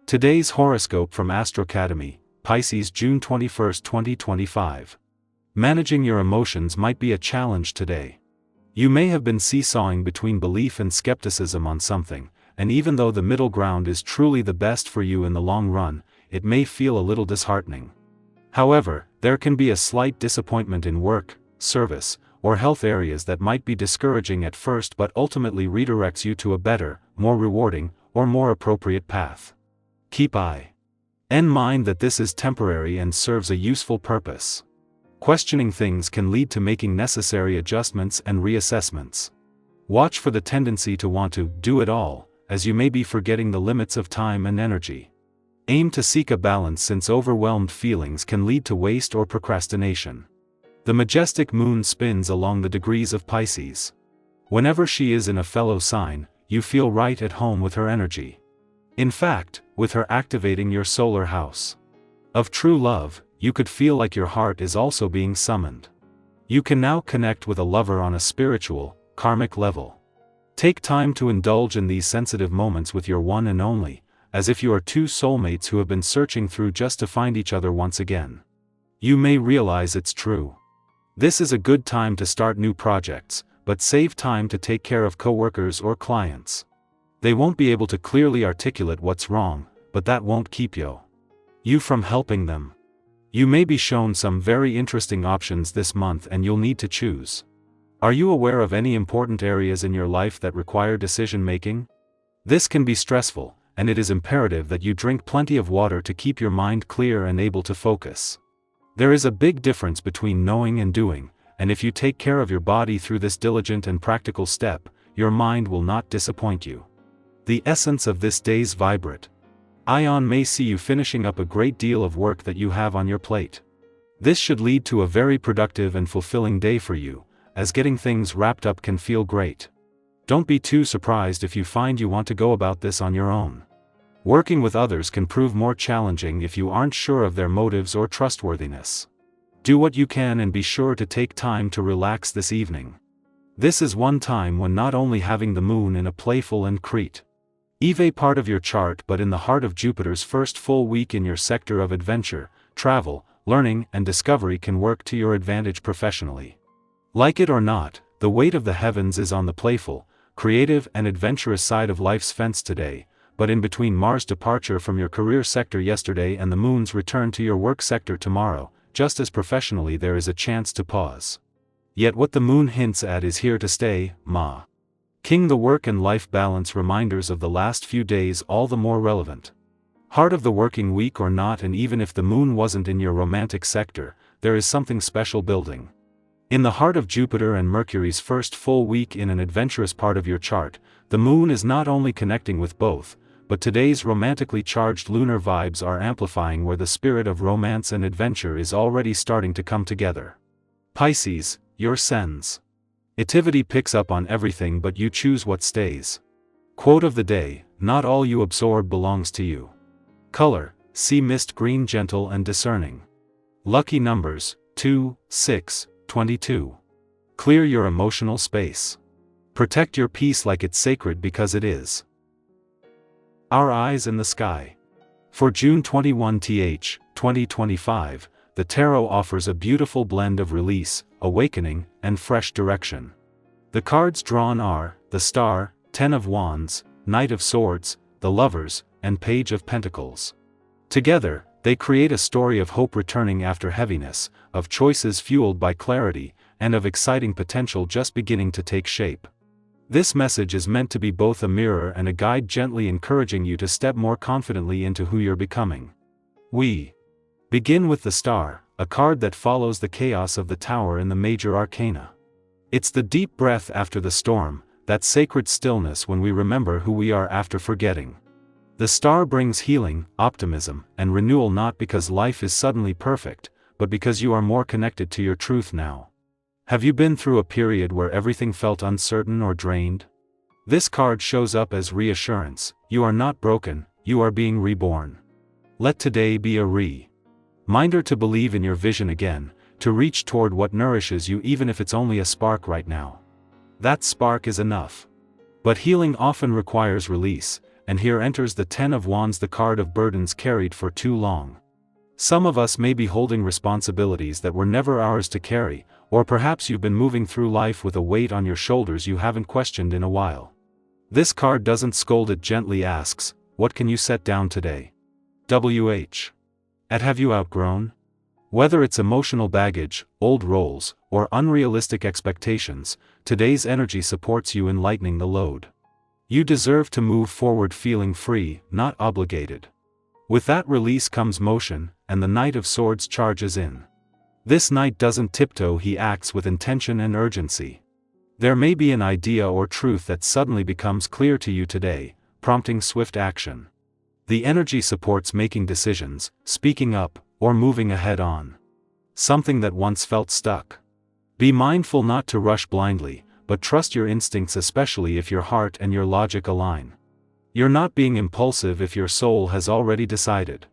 Today's horoscope from Astro Academy, Pisces, June 21, 2025. Managing your emotions might be a challenge today. You may have been seesawing between belief and skepticism on something, and even though the middle ground is truly the best for you in the long run, it may feel a little disheartening. However, there can be a slight disappointment in work, service, or health areas that might be discouraging at first but ultimately redirects you to a better, more rewarding, or more appropriate path. Keep in mind that this is temporary and serves a useful purpose. Questioning things can lead to making necessary adjustments and reassessments. Watch for the tendency to want to do it all, as you may be forgetting the limits of time and energy. Aim to seek a balance since overwhelmed feelings can lead to waste or procrastination. The majestic moon spins along the degrees of Pisces. Whenever she is in a fellow sign, you feel right at home with her energy. In fact, with her activating your solar house of true love, you could feel like your heart is also being summoned. You can now connect with a lover on a spiritual, karmic level. Take time to indulge in these sensitive moments with your one and only, as if you are two soulmates who have been searching through just to find each other once again. You may realize it's true. This is a good time to start new projects, but save time to take care of coworkers or clients. They won't be able to clearly articulate what's wrong, but that won't keep you from helping them. You may be shown some very interesting options this month and you'll need to choose. Are you aware of any important areas in your life that require decision making? This can be stressful, and it is imperative that you drink plenty of water to keep your mind clear and able to focus. There is a big difference between knowing and doing, and if you take care of your body through this diligent and practical step, your mind will not disappoint you. The essence of this day's vibrant Ion may see you finishing up a great deal of work that you have on your plate. This should lead to a very productive and fulfilling day for you, as getting things wrapped up can feel great. Don't be too surprised if you find you want to go about this on your own. Working with others can prove more challenging if you aren't sure of their motives or trustworthiness. Do what you can and be sure to take time to relax this evening. This is one time when not only having the moon in a playful and creative part of your chart but in the heart of Jupiter's first full week in your sector of adventure, travel, learning and discovery can work to your advantage professionally. Like it or not, the weight of the heavens is on the playful, creative and adventurous side of life's fence today, but in between Mars' departure from your career sector yesterday and the moon's return to your work sector tomorrow, just as professionally there is a chance to pause. Yet what the moon hints at is here to stay, King the work and life balance reminders of the last few days all the more relevant. Heart of the working week or not, and even if the moon wasn't in your romantic sector, there is something special building. In the heart of Jupiter and Mercury's first full week in an adventurous part of your chart, the moon is not only connecting with both, but today's romantically charged lunar vibes are amplifying where the spirit of romance and adventure is already starting to come together. Pisces, your sensitivity picks up on everything but you choose what stays. Quote of the day, not all you absorb belongs to you. Color, sea mist green, gentle and discerning. Lucky numbers, 2, 6, 22. Clear your emotional space. Protect your peace like it's sacred because it is. Our eyes in the sky. For June 21, 2025, the tarot offers a beautiful blend of release, awakening, and fresh direction. The cards drawn are the Star, Ten of Wands, Knight of Swords, the Lovers, and Page of Pentacles. Together, they create a story of hope returning after heaviness, of choices fueled by clarity, and of exciting potential just beginning to take shape. This message is meant to be both a mirror and a guide, gently encouraging you to step more confidently into who you're becoming. We begin with the Star, a card that follows the chaos of the Tower in the major arcana. It's the deep breath after the storm, that sacred stillness when we remember who we are after forgetting. The Star brings healing, optimism, and renewal, not because life is suddenly perfect, but because you are more connected to your truth now. Have you been through a period where everything felt uncertain or drained? This card shows up as reassurance. You are not broken, you are being reborn. Let today be a reminder to believe in your vision again, to reach toward what nourishes you even if it's only a spark right now. That spark is enough. But healing often requires release, and here enters the Ten of Wands, the card of burdens carried for too long. Some of us may be holding responsibilities that were never ours to carry, or perhaps you've been moving through life with a weight on your shoulders you haven't questioned in a while. This card doesn't scold, it gently asks, what can you set down today? Have you outgrown? Whether it's emotional baggage, old roles, or unrealistic expectations, today's energy supports you in lightening the load. You deserve to move forward feeling free, not obligated. With that release comes motion, and the Knight of Swords charges in. This knight doesn't tiptoe, he acts with intention and urgency. There may be an idea or truth that suddenly becomes clear to you today, prompting swift action. The energy supports making decisions, speaking up, or moving ahead on something that once felt stuck. Be mindful not to rush blindly, but trust your instincts, especially if your heart and your logic align. You're not being impulsive if your soul has already decided.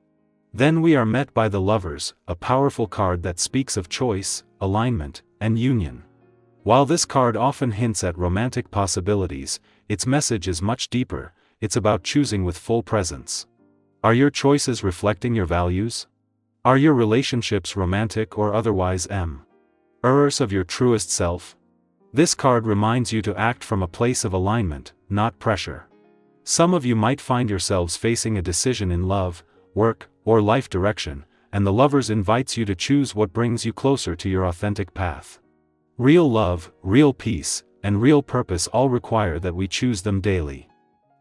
Then we are met by the Lovers, a powerful card that speaks of choice, alignment, and union. While this card often hints at romantic possibilities, its message is much deeper. It's about choosing with full presence. Are your choices reflecting your values? Are your relationships romantic or otherwise of your truest self? This card reminds you to act from a place of alignment, not pressure. Some of you might find yourselves facing a decision in love, work, or life direction, and the Lovers invites you to choose what brings you closer to your authentic path. Real love, real peace, and real purpose all require that we choose them daily.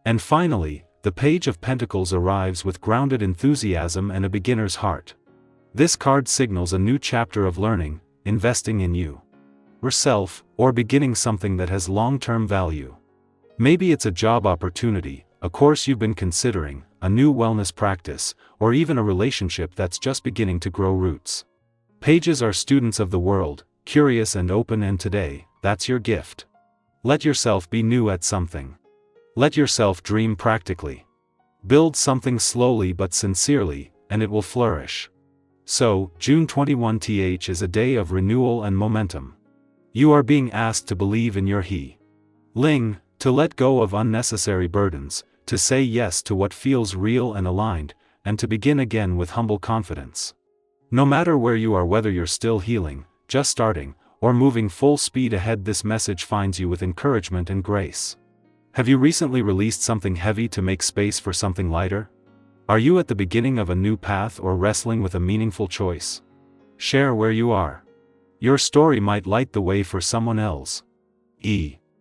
And finally, the Page of Pentacles arrives with grounded enthusiasm and a beginner's heart. This card signals a new chapter of learning, investing in yourself, or beginning something that has long-term value. Maybe it's a job opportunity, a course you've been considering, a new wellness practice, or even a relationship that's just beginning to grow roots. Pages are students of the world, curious and open, and today, that's your gift. Let yourself be new at something. Let yourself dream practically. Build something slowly but sincerely, and it will flourish. So, June 21th is a day of renewal and momentum. You are being asked to believe in your healing, to let go of unnecessary burdens, to say yes to what feels real and aligned, and to begin again with humble confidence. No matter where you are, whether you're still healing, just starting, or moving full speed ahead, this message finds you with encouragement and grace. Have you recently released something heavy to make space for something lighter? Are you at the beginning of a new path or wrestling with a meaningful choice? Share where you are. Your story might light the way for someone else.